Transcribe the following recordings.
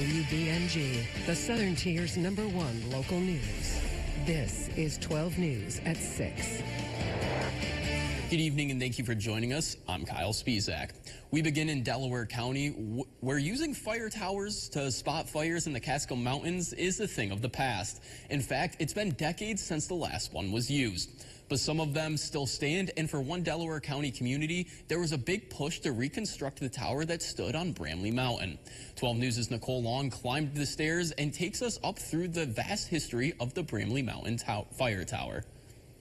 WBNG, the Southern Tier's #1 local news. This is 12 News at 6. Good evening and thank you for joining us. I'm Kyle Spizak. We begin in Delaware County, where using fire towers to spot fires in the Catskill Mountains is a thing of the past. In fact, it's been decades since the last one was used. But some of them still stand, and for one Delaware County community, there was a big push to reconstruct the tower that stood on Bramley Mountain. 12 News' Nicole Long climbed the stairs and takes us up through the vast history of the Bramley Mountain Fire Tower.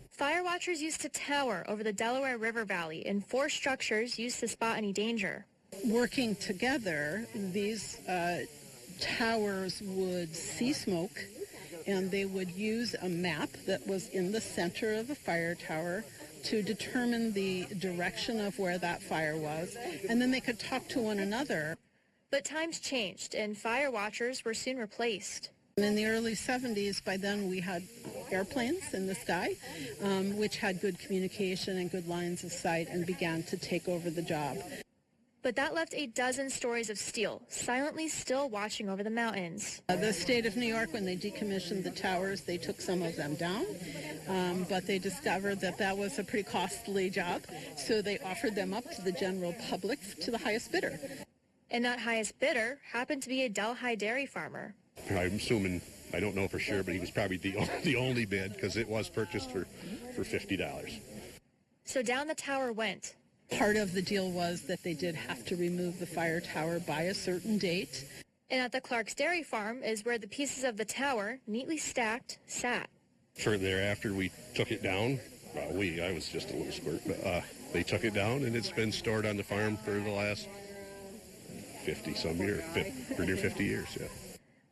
Fire watchers used to tower over the Delaware River Valley in 4 structures used to spot any danger. Working together, these towers would see smoke, and they would use a map that was in the center of the fire tower to determine the direction of where that fire was, and then they could talk to one another. But times changed, and fire watchers were soon replaced. In the early 70s, by then we had airplanes in the sky, which had good communication and good lines of sight and began to take over the job. But that left a dozen stories of steel, silently still watching over the mountains. The state of New York, when they decommissioned the towers, they took some of them down, but they discovered that that was a pretty costly job, so they offered them up to the general public to the highest bidder. And that highest bidder happened to be a Delhi dairy farmer. I'm assuming, I don't know for sure, but he was probably the only bid because it was purchased for $50. So down the tower went. Part of the deal was that they did have to remove the fire tower by a certain date. And at the Clark's Dairy Farm is where the pieces of the tower, neatly stacked, sat. Shortly thereafter, we took it down. I was just a little squirt, but they took it down, and it's been stored on the farm for the last 50-some years, for near 50 years, yeah.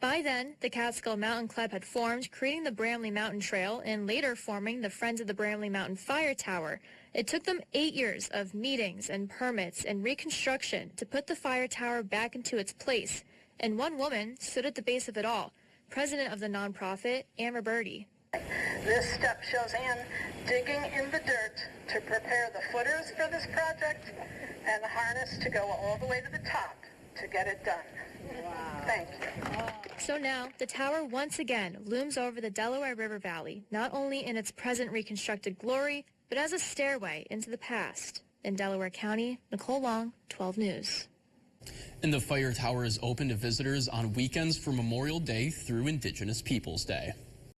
By then, the Catskill Mountain Club had formed, creating the Bramley Mountain Trail and later forming the Friends of the Bramley Mountain Fire Tower. It took them 8 years of meetings and permits and reconstruction to put the fire tower back into its place. And one woman stood at the base of it all, president of the nonprofit, Amber Birdie. This step shows Ann digging in the dirt to prepare the footers for this project and the harness to go all the way to the top to get it done. Wow. Thank you. So now, the tower once again looms over the Delaware River Valley, not only in its present reconstructed glory, but as a stairway into the past. In Delaware County, Nicole Long, 12 News. And the fire tower is open to visitors on weekends for Memorial Day through Indigenous Peoples Day.